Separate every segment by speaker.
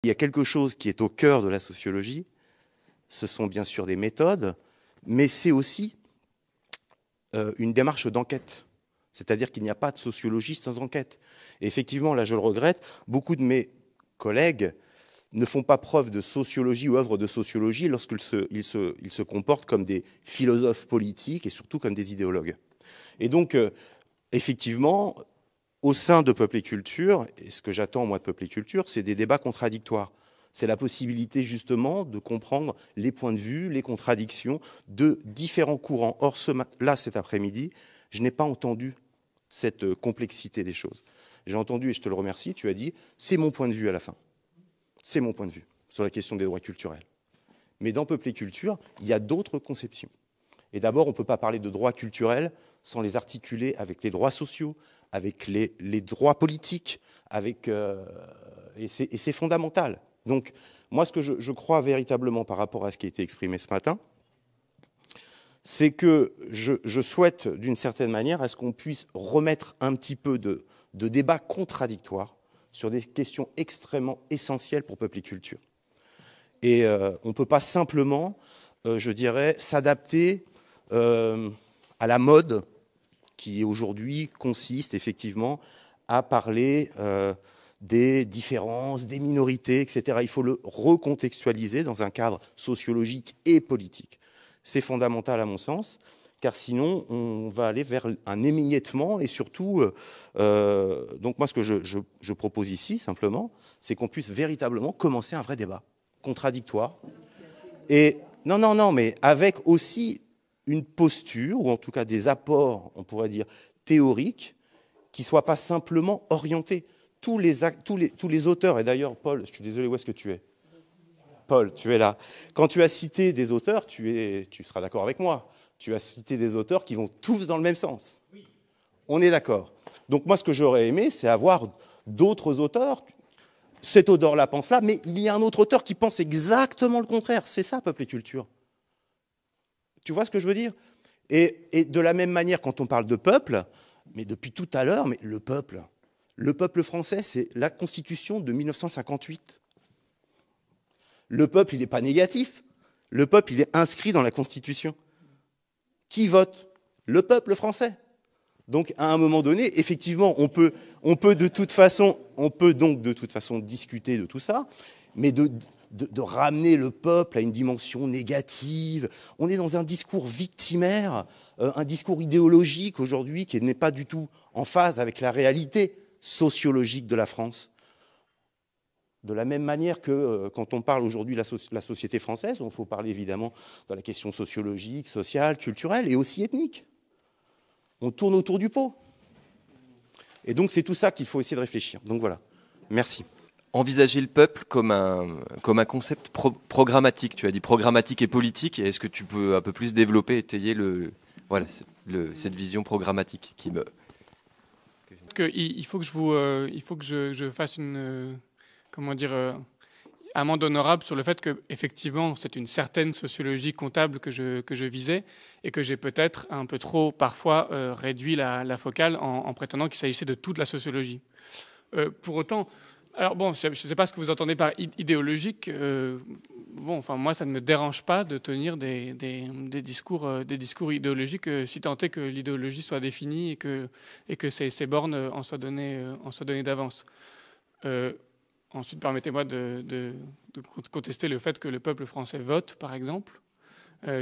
Speaker 1: Il y a quelque chose qui est au cœur de la sociologie, ce sont bien sûr des méthodes, mais c'est aussi une démarche d'enquête. C'est-à-dire qu'il n'y a pas de sociologie sans enquête. Et effectivement, là je le regrette, beaucoup de mes collègues ne font pas preuve de sociologie ou œuvre de sociologie lorsqu'ils se comportent comme des philosophes politiques et surtout comme des idéologues. Et donc, effectivement, au sein de Peuple et Culture, et ce que j'attends moi de Peuple et Culture, c'est des débats contradictoires. C'est la possibilité justement de comprendre les points de vue, les contradictions de différents courants. Or, là, cet après-midi, je n'ai pas entendu cette complexité des choses. J'ai entendu, et je te le remercie, tu as dit, c'est mon point de vue à la fin. C'est mon point de vue sur la question des droits culturels. Mais dans Peuple et Culture, il y a d'autres conceptions. Et d'abord, on ne peut pas parler de droits culturels sans les articuler avec les droits sociaux, avec les droits politiques, et c'est fondamental. Donc, moi, ce que je crois véritablement par rapport à ce qui a été exprimé ce matin, c'est que je souhaite, d'une certaine manière, à ce qu'on puisse remettre un petit peu de débat contradictoire sur des questions extrêmement essentielles pour Peuple et Culture. Et on ne peut pas simplement, je dirais, s'adapter à la mode qui aujourd'hui consiste effectivement à parler des différences, des minorités, etc. Il faut le recontextualiser dans un cadre sociologique et politique. C'est fondamental à mon sens, car sinon on va aller vers un émiettement et surtout, donc moi ce que je propose ici simplement, c'est qu'on puisse véritablement commencer un vrai débat contradictoire. Et non, mais avec aussi une posture, ou en tout cas des apports, on pourrait dire, théoriques, qui ne soient pas simplement orientés. Tous les auteurs, et d'ailleurs, Paul, je suis désolé, où est-ce que tu es ? Paul, tu es là. Quand tu as cité des auteurs, tu seras d'accord avec moi, tu as cité des auteurs qui vont tous dans le même sens. On est d'accord. Donc moi, ce que j'aurais aimé, c'est avoir d'autres auteurs. Cet auteur-là pense là, mais il y a un autre auteur qui pense exactement le contraire. C'est ça, Peuple et Culture. Tu vois ce que je veux dire ? Et de la même manière, quand on parle de peuple, mais depuis tout à l'heure, mais le peuple français, c'est la Constitution de 1958. Le peuple, il n'est pas négatif. Le peuple, il est inscrit dans la Constitution. Qui vote ? Le peuple français. Donc, à un moment donné, effectivement, on peut donc de toute façon discuter de tout ça, mais de ramener le peuple à une dimension négative. On est dans un discours victimaire, un discours idéologique aujourd'hui qui n'est pas du tout en phase avec la réalité sociologique de la France. De la même manière que quand on parle aujourd'hui de la société française, il faut parler évidemment de la question sociologique, sociale, culturelle et aussi ethnique. On tourne autour du pot. Et donc c'est tout ça qu'il faut essayer de réfléchir. Donc voilà, merci.
Speaker 2: Envisager le peuple comme un concept programmatique. Tu as dit programmatique et politique. Est-ce que tu peux un peu plus développer, étayer cette vision programmatique qui me...
Speaker 3: Il faut que je fasse une amende honorable sur le fait que effectivement c'est une certaine sociologie comptable que je visais et que j'ai peut-être un peu trop parfois réduit la focale en prétendant qu'il s'agissait de toute la sociologie. Pour autant, alors bon, je ne sais pas ce que vous entendez par idéologique. Moi, ça ne me dérange pas de tenir des discours idéologiques, si tant est que l'idéologie soit définie et que ces bornes en soient données d'avance. Ensuite, permettez-moi de contester le fait que le peuple français vote, par exemple.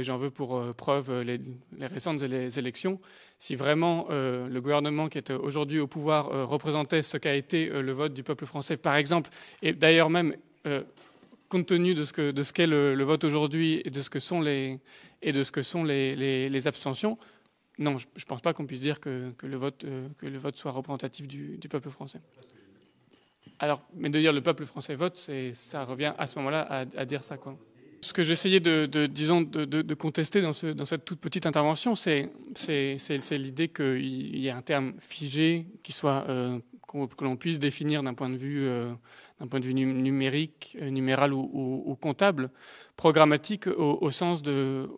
Speaker 3: J'en veux pour preuve les récentes élections. Si vraiment le gouvernement qui est aujourd'hui au pouvoir représentait ce qu'a été le vote du peuple français, par exemple, et d'ailleurs même compte tenu de ce qu'est le vote aujourd'hui et de ce que sont les abstentions, non, je ne pense pas qu'on puisse dire que le vote soit représentatif du peuple français. Alors, mais de dire le peuple français vote, ça revient à ce moment-là à dire ça, quoi. Ce que j'essayais de contester dans cette toute petite intervention, c'est l'idée qu'il y a un terme figé que l'on puisse définir d'un point de vue numérique, numéral ou comptable, programmatique au sens de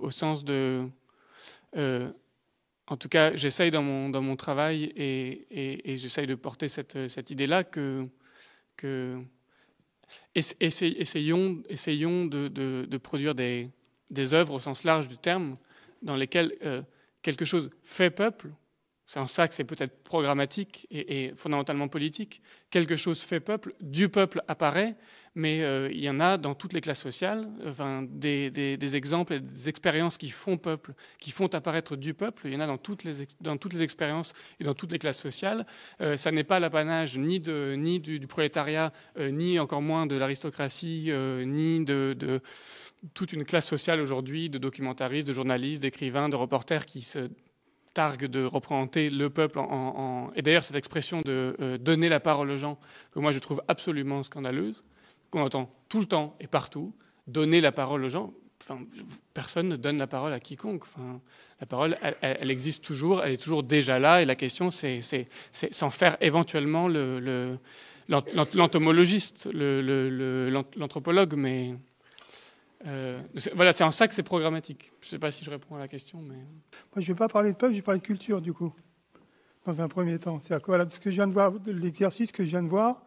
Speaker 3: en tout cas, j'essaye dans mon travail et j'essaye de porter cette idée-là que essayons de produire des œuvres au sens large du terme, dans lesquelles quelque chose fait peuple. C'est en ça que c'est peut-être programmatique et fondamentalement politique. Quelque chose fait peuple, du peuple apparaît, mais il y en a dans toutes les classes sociales, des exemples et des expériences qui font peuple, qui font apparaître du peuple. Il y en a dans toutes les expériences et dans toutes les classes sociales. Ça n'est pas l'apanage ni du prolétariat, ni encore moins de l'aristocratie, ni de toute une classe sociale aujourd'hui, de documentaristes, de journalistes, d'écrivains, de reporters qui se targue de représenter le peuple et d'ailleurs cette expression de donner la parole aux gens, que moi je trouve absolument scandaleuse, qu'on entend tout le temps et partout, donner la parole aux gens. Enfin, personne ne donne la parole à quiconque. Enfin, la parole, elle existe toujours, elle est toujours déjà là, et la question c'est s'en faire éventuellement l'entomologiste, l'anthropologue, mais... voilà, c'est en ça que c'est programmatique. Je ne sais pas si je réponds à la question, mais...
Speaker 4: Moi, je ne vais pas parler de peuple, je vais parler de culture, du coup, dans un premier temps. C'est-à-dire que, voilà, ce que je viens de voir, l'exercice que je viens de voir,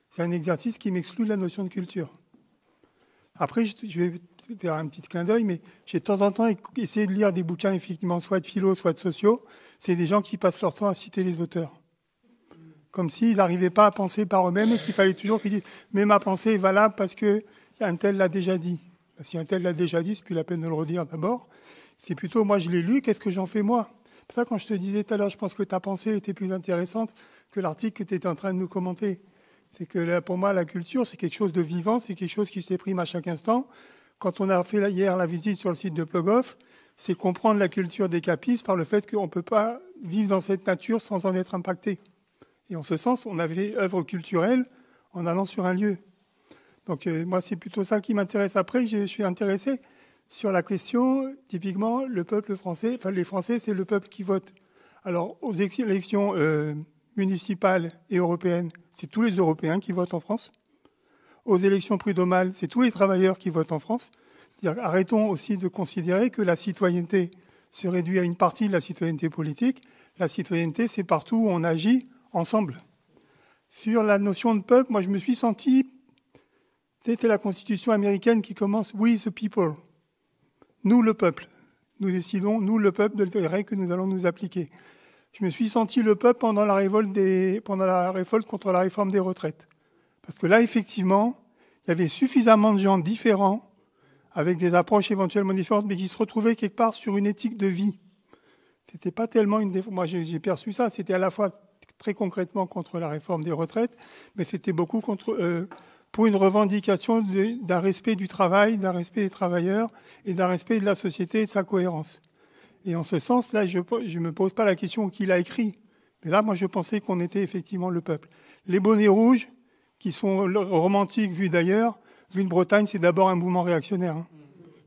Speaker 4: c'est un exercice qui m'exclut de la notion de culture. Après, je vais faire un petit clin d'œil, mais j'ai de temps en temps essayé de lire des bouquins, effectivement, soit de philo, soit de sociaux. C'est des gens qui passent leur temps à citer les auteurs. Comme s'ils n'arrivaient pas à penser par eux-mêmes et qu'il fallait toujours qu'ils disent « mais ma pensée est valable parce qu'un tel l'a déjà dit ». Si un tel l'a déjà dit, c'est plus la peine de le redire d'abord. C'est plutôt, moi, je l'ai lu, qu'est-ce que j'en fais moi? C'est pour ça, quand je te disais tout à l'heure, je pense que ta pensée était plus intéressante que l'article que tu étais en train de nous commenter. C'est que là, pour moi, la culture, c'est quelque chose de vivant, c'est quelque chose qui s'exprime à chaque instant. Quand on a fait hier la visite sur le site de Plogoff, c'est comprendre la culture des capistes par le fait qu'on ne peut pas vivre dans cette nature sans en être impacté. Et en ce sens, on avait œuvre culturelle en allant sur un lieu. Donc moi, c'est plutôt ça qui m'intéresse. Après, je suis intéressé sur la question, typiquement, le peuple français, enfin les Français, c'est le peuple qui vote. Alors, aux élections municipales et européennes, c'est tous les Européens qui votent en France. Aux élections prud'homales, c'est tous les travailleurs qui votent en France. Arrêtons aussi de considérer que la citoyenneté se réduit à une partie de la citoyenneté politique. La citoyenneté, c'est partout où on agit ensemble. Sur la notion de peuple, moi, je me suis senti... C'était la Constitution américaine qui commence « We the people ». Nous, le peuple. Nous décidons, nous, le peuple, des règles que nous allons nous appliquer. Je me suis senti le peuple pendant la révolte contre la réforme des retraites. Parce que là, effectivement, il y avait suffisamment de gens différents, avec des approches éventuellement différentes, mais qui se retrouvaient quelque part sur une éthique de vie. C'était pas tellement moi, j'ai perçu ça. C'était à la fois très concrètement contre la réforme des retraites, mais c'était beaucoup pour une revendication d'un respect du travail, d'un respect des travailleurs et d'un respect de la société et de sa cohérence. Et en ce sens, là, je ne me pose pas la question qui l'a écrit. Mais là, moi, je pensais qu'on était effectivement le peuple. Les bonnets rouges, qui sont romantiques vus d'ailleurs, vus de Bretagne, c'est d'abord un mouvement réactionnaire,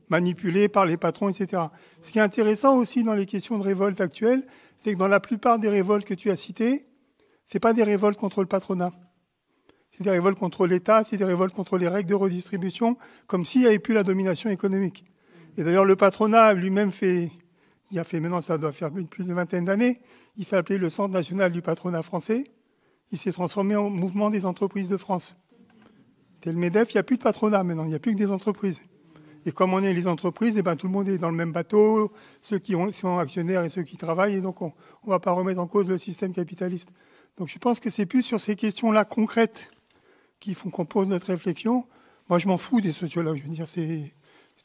Speaker 4: manipulé par les patrons, etc. Ce qui est intéressant aussi dans les questions de révolte actuelles, c'est que dans la plupart des révoltes que tu as citées, c'est pas des révoltes contre le patronat. C'est des révoltes contre l'État, c'est des révoltes contre les règles de redistribution, comme s'il n'y avait plus la domination économique. Et d'ailleurs, le patronat lui-même maintenant ça doit faire plus d'une vingtaine d'années, il s'appelait le Centre national du patronat français. Il s'est transformé en mouvement des entreprises de France. Tel MEDEF, il n'y a plus de patronat maintenant, il n'y a plus que des entreprises. Et comme on est les entreprises, tout le monde est dans le même bateau, ceux qui sont actionnaires et ceux qui travaillent, et donc on ne va pas remettre en cause le système capitaliste. Donc je pense que c'est plus sur ces questions-là concrètes qui font qu'on pose notre réflexion. Moi, je m'en fous des sociologues. Je veux dire,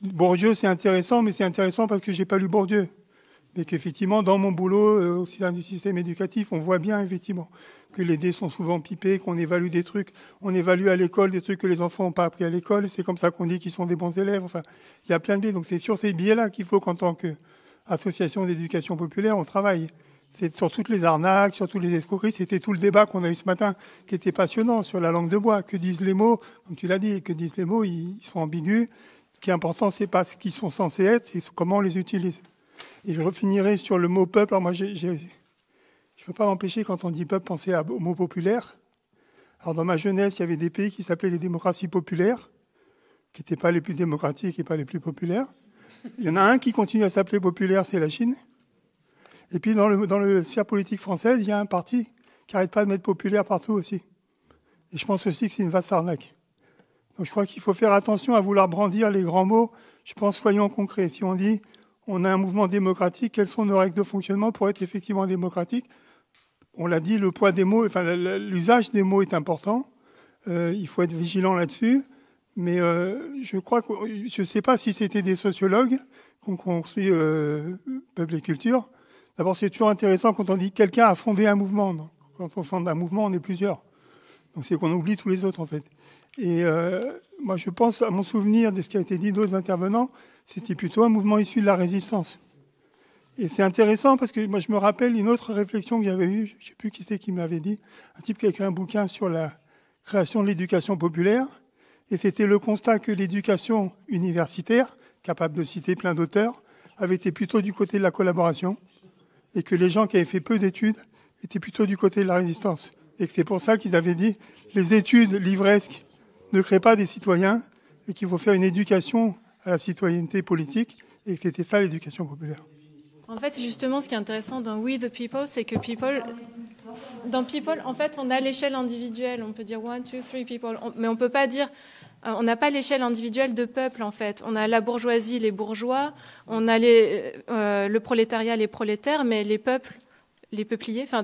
Speaker 4: Bourdieu, c'est intéressant, mais c'est intéressant parce que j'ai pas lu Bourdieu. Mais qu'effectivement, dans mon boulot, au sein du système éducatif, on voit bien, effectivement, que les dés sont souvent pipés, qu'on évalue des trucs. On évalue à l'école des trucs que les enfants n'ont pas appris à l'école. C'est comme ça qu'on dit qu'ils sont des bons élèves. Enfin, il y a plein de biais. Donc, c'est sur ces biais-là qu'il faut qu'en tant qu'association d'éducation populaire, on travaille. C'est sur toutes les arnaques, sur toutes les escroqueries. C'était tout le débat qu'on a eu ce matin qui était passionnant sur la langue de bois. Que disent les mots? Comme tu l'as dit, que disent les mots? Ils sont ambigus. Ce qui est important, c'est pas ce qu'ils sont censés être, c'est comment on les utilise. Et je refinirai sur le mot peuple. Alors moi, je ne peux pas m'empêcher, quand on dit peuple, penser au mot populaire. Alors dans ma jeunesse, il y avait des pays qui s'appelaient les démocraties populaires, qui n'étaient pas les plus démocratiques et pas les plus populaires. Il y en a un qui continue à s'appeler populaire, c'est la Chine. Et puis dans le sphère politique française, il y a un parti qui n'arrête pas de mettre populaire partout aussi. Et je pense aussi que c'est une vaste arnaque. Donc je crois qu'il faut faire attention à vouloir brandir les grands mots. Je pense, soyons concrets. Si on dit on a un mouvement démocratique, quelles sont nos règles de fonctionnement pour être effectivement démocratique? On l'a dit, le poids des mots, enfin l'usage des mots est important. Il faut être vigilant là-dessus. Mais je crois que je ne sais pas si c'était des sociologues qu'on construit Peuple et Culture. D'abord, c'est toujours intéressant quand on dit quelqu'un a fondé un mouvement. Donc, quand on fonde un mouvement, on est plusieurs. Donc c'est qu'on oublie tous les autres en fait. Et moi, je pense, à mon souvenir de ce qui a été dit d'autres intervenants, c'était plutôt un mouvement issu de la résistance. Et c'est intéressant parce que moi, je me rappelle une autre réflexion que j'avais eue, je ne sais plus qui c'est qui m'avait dit, un type qui a écrit un bouquin sur la création de l'éducation populaire. Et c'était le constat que l'éducation universitaire, capable de citer plein d'auteurs, avait été plutôt du côté de la collaboration et que les gens qui avaient fait peu d'études étaient plutôt du côté de la résistance. Et que c'est pour ça qu'ils avaient dit les études livresques ne créent pas des citoyens et qu'il faut faire une éducation à la citoyenneté politique et que c'était ça l'éducation populaire.
Speaker 5: En fait, justement, ce qui est intéressant dans We the People, c'est que dans People, en fait, on a l'échelle individuelle. On peut dire 1, 2, 3 people, mais on peut pas dire. On n'a pas l'échelle individuelle de peuple, en fait. On a la bourgeoisie, les bourgeois. On a le prolétariat, les prolétaires, mais les peuples, les peupliers. Enfin,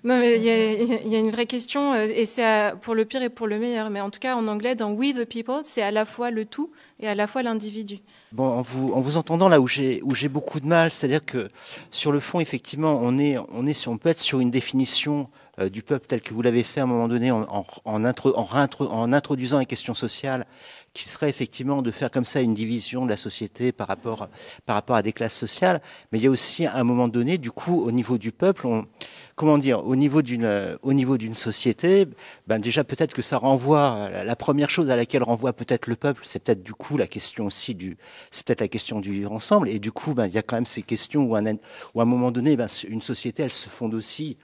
Speaker 5: non, mais il y a une vraie question, et c'est pour le pire et pour le meilleur. Mais en tout cas, en anglais, dans We the People, c'est à la fois le tout et à la fois l'individu.
Speaker 6: Bon, en vous entendant là où j'ai beaucoup de mal, c'est-à-dire que sur le fond, effectivement, on peut être sur une définition du peuple tel que vous l'avez fait à un moment donné en introduisant les questions sociales, qui serait effectivement de faire comme ça une division de la société par rapport à des classes sociales. Mais il y a aussi à un moment donné, du coup, au niveau du peuple, au niveau d'une société, déjà peut-être que ça renvoie, la première chose à laquelle renvoie peut-être le peuple, c'est peut-être du coup la question aussi c'est peut-être la question du vivre ensemble. Et du coup, il y a quand même ces questions où à un moment donné, une société, elle se fonde aussi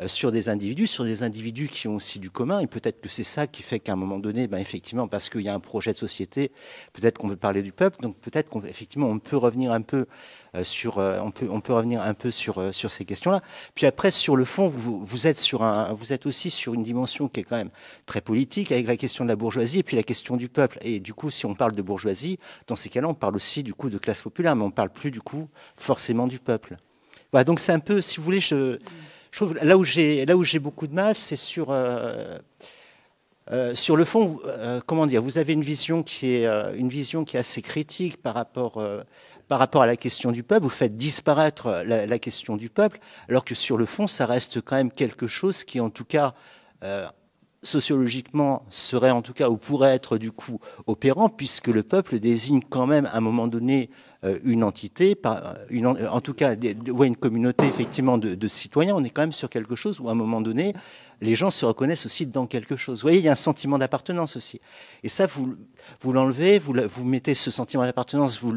Speaker 6: sur des individus qui ont aussi du commun, et peut-être que c'est ça qui fait qu'à un moment donné, effectivement, parce qu'il y a un projet de société, peut-être qu'on veut parler du peuple, donc peut-être qu'effectivement on peut revenir un peu sur ces questions-là. Puis après, sur le fond, vous êtes aussi sur une dimension qui est quand même très politique, avec la question de la bourgeoisie et puis la question du peuple. Et du coup, si on parle de bourgeoisie, dans ces cas-là, on parle aussi du coup de classe populaire, mais on parle plus du coup forcément du peuple. Voilà, donc c'est un peu, si vous voulez, je trouve là où j'ai beaucoup de mal, c'est sur le fond. Comment dire, vous avez une vision qui est assez critique par rapport à la question du peuple. Vous faites disparaître la question du peuple, alors que sur le fond, ça reste quand même quelque chose qui, en tout cas, sociologiquement, serait en tout cas ou pourrait être du coup opérant, puisque le peuple désigne quand même à un moment donné une entité, en tout cas une communauté effectivement de citoyens. On est quand même sur quelque chose où à un moment donné, les gens se reconnaissent aussi dans quelque chose. Vous voyez, il y a un sentiment d'appartenance aussi. Et ça, vous l'enlevez, vous mettez ce sentiment d'appartenance, vous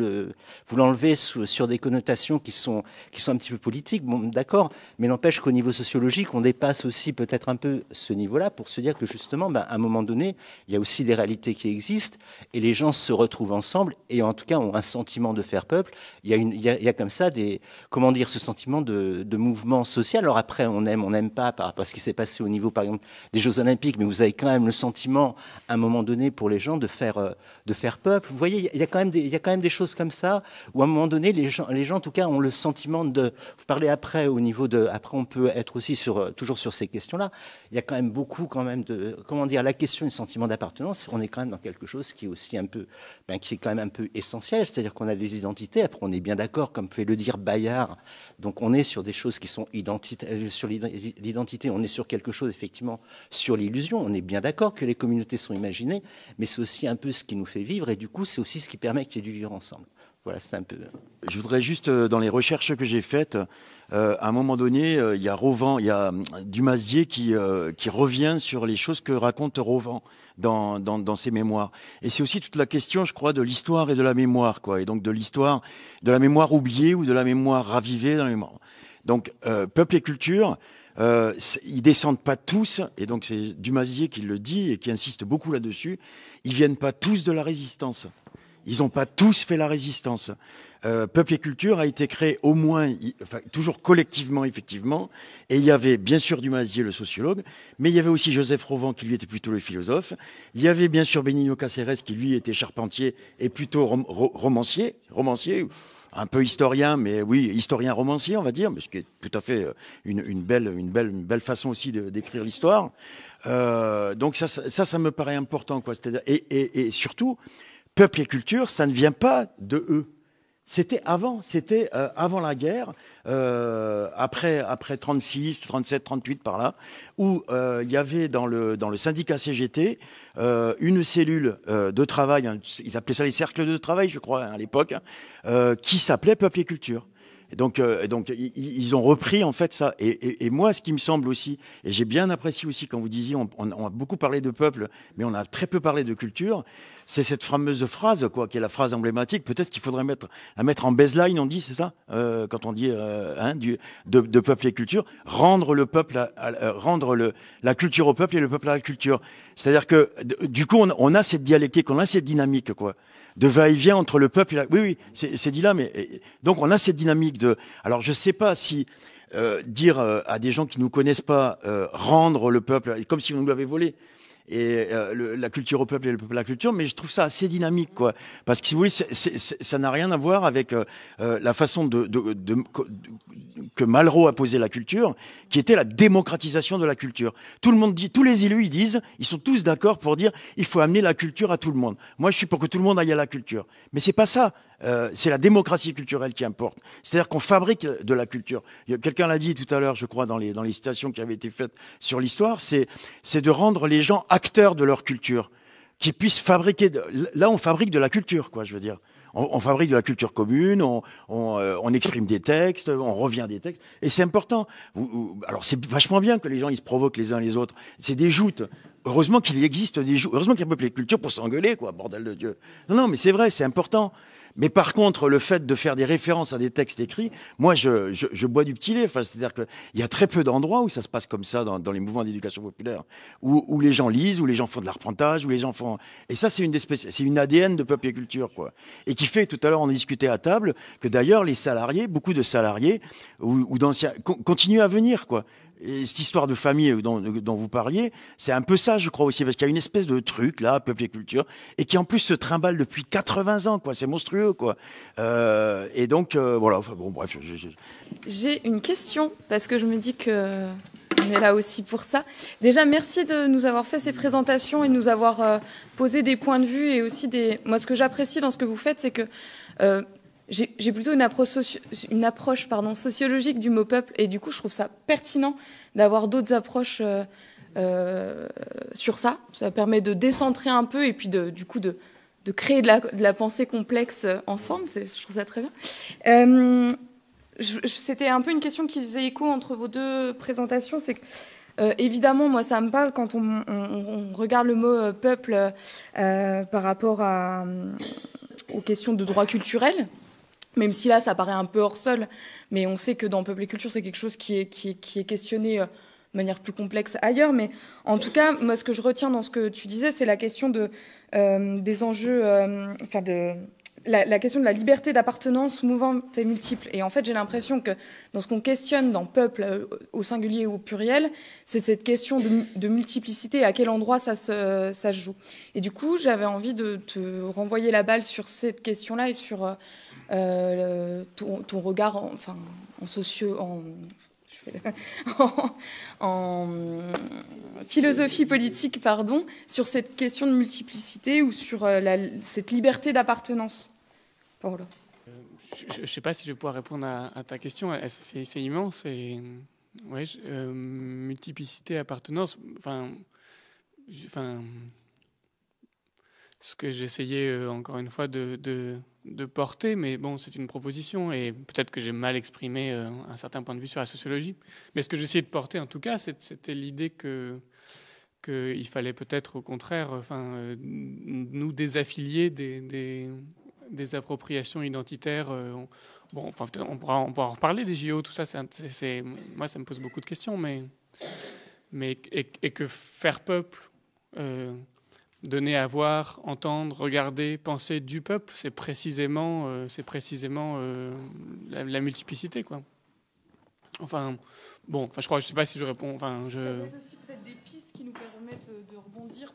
Speaker 6: l'enlevez sur des connotations qui sont un petit peu politiques, bon, d'accord, mais n'empêche qu'au niveau sociologique, on dépasse aussi peut-être un peu ce niveau-là pour se dire que justement, à un moment donné, il y a aussi des réalités qui existent et les gens se retrouvent ensemble et en tout cas ont un sentiment de faire peuple. Il y a comme ça ce sentiment de mouvement social. Alors après, on n'aime pas par rapport à ce qui s'est passé au niveau, par exemple, des Jeux Olympiques, mais vous avez quand même le sentiment, à un moment donné, pour les gens, de faire peuple. Vous voyez, il y a quand même des choses comme ça, où à un moment donné, les gens, en tout cas, ont le sentiment de... Vous parlez après, au niveau de... Après, on peut être aussi toujours sur ces questions-là. Il y a quand même beaucoup, quand même, la question du sentiment d'appartenance, on est quand même dans quelque chose qui est aussi un peu... qui est quand même un peu essentiel, c'est-à-dire qu'on a des identités, après, on est bien d'accord, comme fait le dire Bayard, donc on est sur des choses qui sont sur l'identité, on est sur quelque chose, effectivement, sur l'illusion. On est bien d'accord que les communautés sont imaginées, mais c'est aussi un peu ce qui nous fait vivre, et du coup, c'est aussi ce qui permet qu'il y ait du vivre ensemble. Voilà, c'est un peu...
Speaker 7: Je voudrais juste, dans les recherches que j'ai faites, à un moment donné, il y a Dumazier qui revient sur les choses que raconte Rovan dans ses mémoires. Et c'est aussi toute la question, je crois, de l'histoire et de la mémoire, quoi. Et donc de l'histoire, de la mémoire oubliée ou de la mémoire ravivée dans la mémoire. Donc, Peuple et Culture, ils descendent pas tous, et donc c'est Dumazier qui le dit et qui insiste beaucoup là-dessus, ils viennent pas tous de la résistance. Ils n'ont pas tous fait la résistance. Peuple et culture a été créé au moins, enfin, toujours collectivement, effectivement. Et il y avait bien sûr Dumazier, le sociologue, mais il y avait aussi Joseph Rovan, qui lui était plutôt le philosophe. Il y avait bien sûr Benigno Cáceres, qui lui était charpentier et plutôt romancier, un peu historien, mais oui, historien romancier, on va dire, mais ce qui est tout à fait une belle façon aussi d'écrire l'histoire. Donc ça me paraît important, quoi. C'est-à-dire, et surtout, peuple et culture, ça ne vient pas de eux. C'était avant la guerre, après 36, 37, 38 par là, où il y avait dans le syndicat CGT une cellule de travail, ils appelaient ça les cercles de travail, je crois, à l'époque, qui s'appelait Peuple et Culture. Et donc ils ont repris en fait ça. Et moi, ce qui me semble aussi, et j'ai bien apprécié aussi quand vous disiez, on a beaucoup parlé de peuple, mais on a très peu parlé de culture. C'est cette fameuse phrase, quoi, qui est la phrase emblématique. Peut-être qu'il faudrait la mettre en baseline, on dit, c'est ça, quand on dit de peuple et culture, rendre le peuple, la culture au peuple et le peuple à la culture. C'est-à-dire que du coup, on a cette dialectique, on a cette dynamique, quoi, de va-et-vient entre le peuple et la... Oui, c'est dit là, mais donc on a cette dynamique de... Alors je sais pas si dire à des gens qui nous connaissent pas, rendre le peuple, comme si on nous l'avait volé, et la culture au peuple et le peuple à la culture, mais je trouve ça assez dynamique, quoi, parce que si vous voulez, ça n'a rien à voir avec la façon que Malraux a posé la culture, qui était la démocratisation de la culture. Tout le monde dit, tous les élus, ils sont tous d'accord pour dire, il faut amener la culture à tout le monde. Moi, je suis pour que tout le monde aille à la culture, mais c'est pas ça. C'est la démocratie culturelle qui importe. C'est-à-dire qu'on fabrique de la culture. Quelqu'un l'a dit tout à l'heure, je crois, dans les citations qui avaient été faites sur l'histoire, c'est de rendre les gens acteurs de leur culture, qui puissent fabriquer. Là, on fabrique de la culture, quoi. Je veux dire, on fabrique de la culture commune, on exprime des textes, on revient des textes, et c'est important. Alors, c'est vachement bien que les gens ils se provoquent les uns les autres. C'est des joutes. Heureusement qu'il existe des joutes. Heureusement qu'il y a peuple et culture pour s'engueuler, quoi. Bordel de Dieu. Non, mais c'est vrai, c'est important. Mais par contre, le fait de faire des références à des textes écrits, moi, je bois du petit lait. Enfin, c'est-à-dire qu'il y a très peu d'endroits où ça se passe comme ça dans les mouvements d'éducation populaire, où les gens lisent, où les gens font de l'arpentage, où les gens font... Et ça, c'est une ADN de peuple et culture, quoi. Et qui fait, tout à l'heure, on a discuté à table, que d'ailleurs, les salariés, beaucoup de salariés, ou d'anciens, continuent à venir, quoi. Et cette histoire de famille dont vous parliez, c'est un peu ça, je crois aussi, parce qu'il y a une espèce de truc là, peuple et culture, et qui en plus se trimballe depuis 80 ans, quoi. C'est monstrueux, quoi. Et donc voilà. Enfin, bon, bref.
Speaker 8: J'ai une question parce que je me dis que on est là aussi pour ça. Déjà, merci de nous avoir fait ces présentations et de nous avoir posé des points de vue et aussi des. Moi, ce que j'apprécie dans ce que vous faites, c'est que j'ai plutôt une approche sociologique du mot peuple, et du coup, je trouve ça pertinent d'avoir d'autres approches sur ça. Ça permet de décentrer un peu et puis du coup de créer de la pensée complexe ensemble. Je trouve ça très bien. C'était un peu une question qui faisait écho entre vos deux présentations. C'est que évidemment, moi, ça me parle quand on regarde le mot peuple par rapport aux questions de droit culturel. Même si là, ça paraît un peu hors sol, mais on sait que dans Peuple et Culture, c'est quelque chose qui est questionné de manière plus complexe ailleurs. Mais en tout cas, moi, ce que je retiens dans ce que tu disais, c'est la question des enjeux, la question de la liberté d'appartenance mouvante et multiple. Et en fait, j'ai l'impression que dans ce qu'on questionne dans Peuple, au singulier ou au pluriel, c'est cette question de multiplicité, à quel endroit ça se joue. Et du coup, j'avais envie de te renvoyer la balle sur cette question-là et sur ton regard en philosophie politique, sur cette question de multiplicité ou sur cette liberté d'appartenance. Voilà.
Speaker 3: Je ne sais pas si je vais pouvoir répondre à ta question. C'est immense. Et, ouais, multiplicité, appartenance. Ce que j'essayais encore une fois de porter, mais bon, c'est une proposition et peut-être que j'ai mal exprimé un certain point de vue sur la sociologie. Mais ce que j'essayais de porter, en tout cas, c'était l'idée qu'il fallait peut-être, au contraire, nous désaffilier des appropriations identitaires. Peut-être on pourra en reparler des JO, tout ça. Moi, ça me pose beaucoup de questions, mais que faire peuple donner à voir, entendre, regarder, penser du peuple, c'est précisément la multiplicité, quoi. Enfin, bon, je crois, je sais pas si je réponds. Enfin,
Speaker 8: Ça peut être aussi peut-être des pistes qui nous permettent de rebondir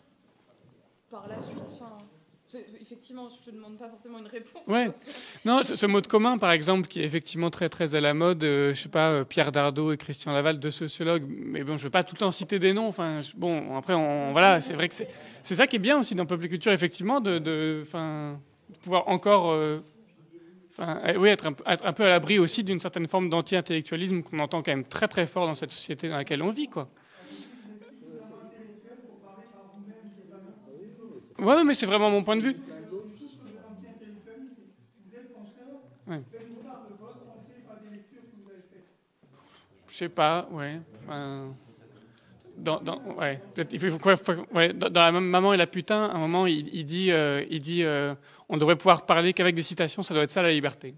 Speaker 8: par la suite. Enfin, effectivement, je te demande pas forcément une réponse.
Speaker 3: Ouais. Non, ce mot de commun, par exemple, qui est effectivement très très à la mode. Je sais pas, Pierre Dardot et Christian Laval, deux sociologues. Mais bon, je veux pas tout le temps citer des noms. Enfin, bon, après, voilà, c'est vrai que c'est ça qui est bien aussi dans Peuple et Culture, effectivement, de pouvoir encore, oui, être un peu à l'abri aussi d'une certaine forme d'anti-intellectualisme qu'on entend quand même très très fort dans cette société dans laquelle on vit, quoi. Ouais, mais c'est vraiment mon point de vue. Ouais. Je sais pas, ouais. Enfin, ouais. Dans la Maman et la putain, à un moment, il dit, on devrait pouvoir parler qu'avec des citations, ça doit être ça la liberté.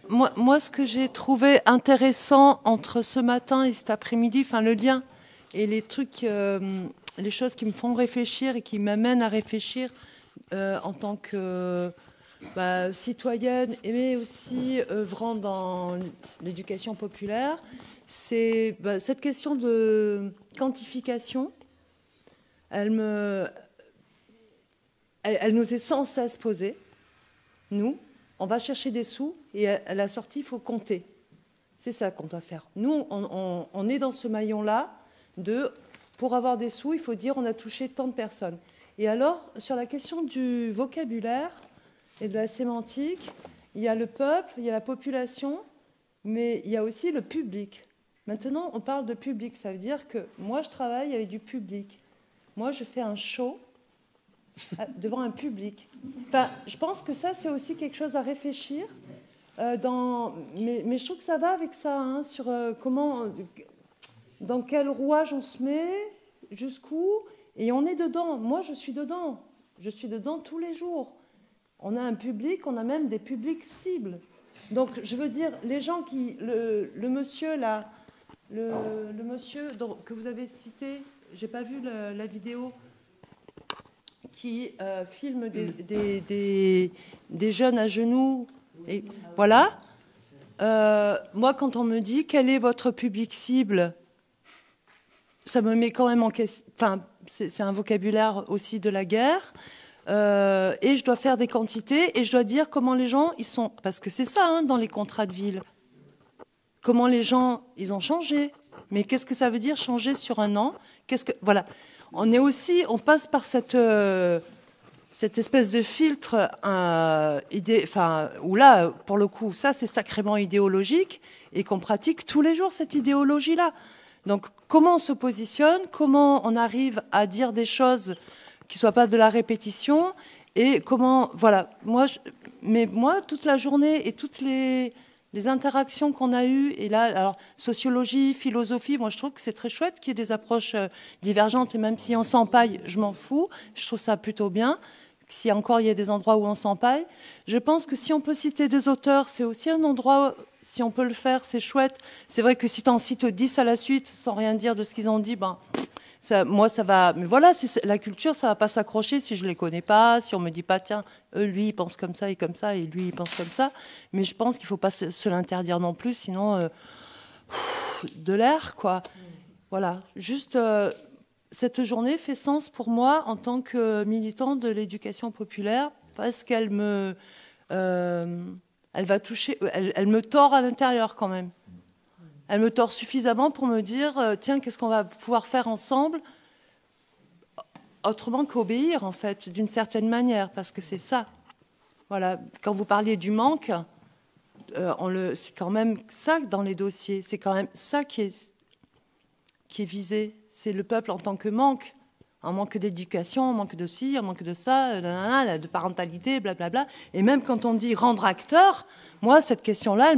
Speaker 9: Moi, ce que j'ai trouvé intéressant entre ce matin et cet après-midi, enfin le lien et les trucs, les choses qui me font réfléchir et qui m'amènent à réfléchir en tant que citoyenne, mais aussi œuvrant dans l'éducation populaire, c'est cette question de quantification. Elle nous est sans cesse posée. Nous, on va chercher des sous et à la sortie, il faut compter. C'est ça qu'on doit faire. Nous, on est dans ce maillon-là pour avoir des sous, il faut dire on a touché tant de personnes. Et alors, sur la question du vocabulaire et de la sémantique, il y a le peuple, il y a la population, mais il y a aussi le public. Maintenant, on parle de public, ça veut dire que moi, je travaille avec du public. Moi, je fais un show devant un public. Enfin, je pense que ça, c'est aussi quelque chose à réfléchir. Mais je trouve que ça va avec ça, hein, sur dans quel rouage on se met, jusqu'où, et on est dedans. Moi, je suis dedans. Je suis dedans tous les jours. On a un public, on a même des publics cibles. Donc, je veux dire, les gens qui... Le monsieur, là, le monsieur que vous avez cité, j'ai pas vu la vidéo, qui filme des jeunes à genoux. Et voilà. Moi, quand on me dit quel est votre public cible, ça me met quand même en question. Enfin, c'est un vocabulaire aussi de la guerre. Et je dois faire des quantités et je dois dire comment les gens ils sont. Parce que c'est ça, hein, dans les contrats de ville. Comment les gens ils ont changé. Mais qu'est-ce que ça veut dire changer sur un an ? Voilà. On passe par cette espèce de filtre où là, pour le coup, ça c'est sacrément idéologique et qu'on pratique tous les jours cette idéologie-là. Donc, comment on se positionne, comment on arrive à dire des choses qui ne soient pas de la répétition et comment, voilà. Moi, toute la journée et toutes les interactions qu'on a eues, et là, alors, sociologie, philosophie, moi, je trouve que c'est très chouette qu'il y ait des approches divergentes, et même si on s'empaille, je m'en fous, je trouve ça plutôt bien. Si encore il y a des endroits où on s'empaille. Je pense que si on peut citer des auteurs, c'est aussi un endroit, si on peut le faire, c'est chouette. C'est vrai que si tu en cites 10 à la suite, sans rien dire de ce qu'ils ont dit, moi, ça va... Mais voilà, la culture, ça va pas s'accrocher si je les connais pas, si on me dit pas, tiens, lui, il pense comme ça, et lui, il pense comme ça. Mais je pense qu'il faut pas se l'interdire non plus, sinon, de l'air, quoi. Voilà, juste... cette journée fait sens pour moi en tant que militante de l'éducation populaire parce qu'elle elle va toucher, elle me tord à l'intérieur quand même. Elle me tord suffisamment pour me dire tiens, qu'est-ce qu'on va pouvoir faire ensemble autrement qu'obéir en fait, d'une certaine manière, parce que c'est ça. Voilà, quand vous parliez du manque, c'est quand même ça dans les dossiers, c'est quand même ça qui est visé. C'est le peuple en tant que manque. Un manque d'éducation, un manque de ci, un manque de ça, de parentalité, blablabla. Et même quand on dit rendre acteur, moi, cette question-là,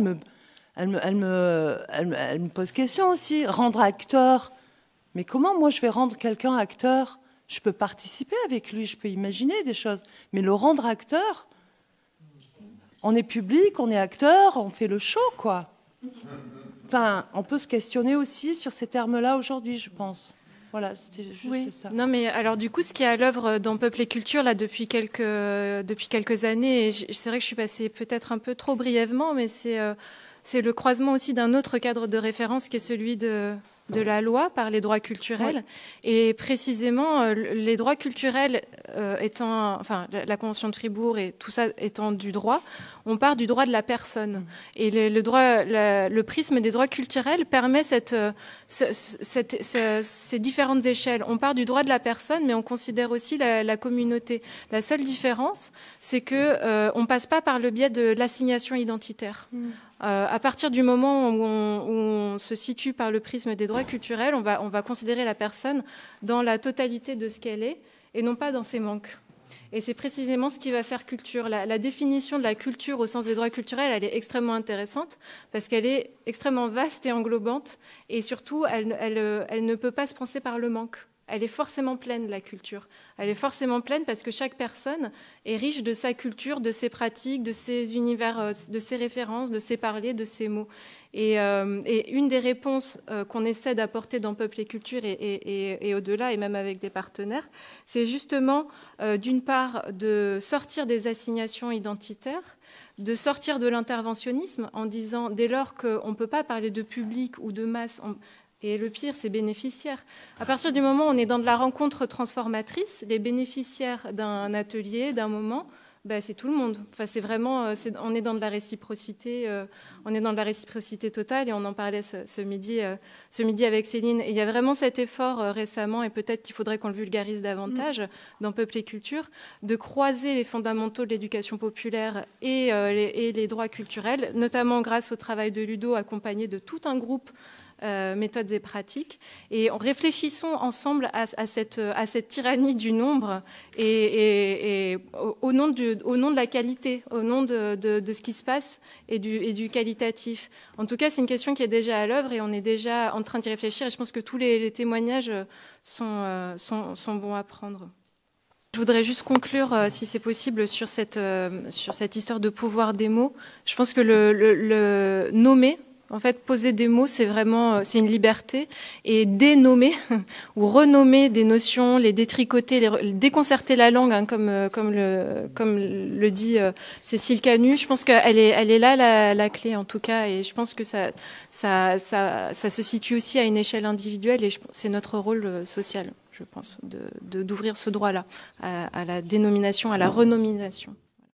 Speaker 9: elle me pose question aussi. Rendre acteur. Mais comment, moi, je vais rendre quelqu'un acteur ? Je peux participer avec lui, je peux imaginer des choses. Mais le rendre acteur, on est public, on est acteur, on fait le show, quoi. Enfin, on peut se questionner aussi sur ces termes-là aujourd'hui, je pense. Voilà, c'était juste
Speaker 5: Oui.
Speaker 9: ça.
Speaker 5: Non, mais alors du coup, ce qui est à l'œuvre dans Peuple et Culture là depuis quelques années, et c'est vrai que je suis passée peut-être un peu trop brièvement, mais c'est le croisement aussi d'un autre cadre de référence qui est celui de la loi par les droits culturels. Oui. Et précisément, les droits culturels étant, enfin, la Convention de Fribourg et tout ça étant du droit, on part du droit de la personne. Et le prisme des droits culturels permet ces différentes échelles. On part du droit de la personne, mais on considère aussi la communauté. La seule différence, c'est que on passe pas par le biais de l'assignation identitaire. À partir du moment où on se situe par le prisme des droits culturels, on va considérer la personne dans la totalité de ce qu'elle est et non pas dans ses manques. Et c'est précisément ce qui va faire culture. La définition de la culture au sens des droits culturels, elle est extrêmement intéressante parce qu'elle est extrêmement vaste et englobante et surtout, elle ne peut pas se penser par le manque. Elle est forcément pleine, la culture. Elle est forcément pleine parce que chaque personne est riche de sa culture, de ses pratiques, de ses univers, de ses références, de ses parlers, de ses mots. Et une des réponses qu'on essaie d'apporter dans Peuple et Culture et au-delà, et même avec des partenaires, c'est justement, d'une part, de sortir des assignations identitaires, de sortir de l'interventionnisme en disant, dès lors qu'on ne peut pas parler de public ou de masse, et le pire, c'est bénéficiaire. À partir du moment où on est dans de la rencontre transformatrice, les bénéficiaires d'un atelier, d'un moment, c'est tout le monde. Enfin, c'est vraiment, on est dans de la réciprocité, totale, et on en parlait ce midi avec Céline. Et il y a vraiment cet effort récemment, et peut-être qu'il faudrait qu'on le vulgarise davantage dans Peuple et Culture, de croiser les fondamentaux de l'éducation populaire et les droits culturels, notamment grâce au travail de Ludo, accompagné de tout un groupe méthodes et pratiques, et réfléchissons ensemble à cette tyrannie du nombre et au nom de la qualité, au nom de ce qui se passe et du qualitatif. En tout cas, c'est une question qui est déjà à l'œuvre et on est déjà en train d'y réfléchir, et je pense que tous les témoignages sont bons à prendre. Je voudrais juste conclure, si c'est possible, sur cette histoire de pouvoir des mots. Je pense que le nommer, en fait, poser des mots, c'est une liberté. Et dénommer ou renommer des notions, les détricoter, déconcerter la langue, hein, comme le dit Cécile Canu, je pense qu'elle est là la clé, en tout cas. Et je pense que ça se situe aussi à une échelle individuelle, et c'est notre rôle social, je pense, d'ouvrir ce droit-là à la dénomination, à la renomination.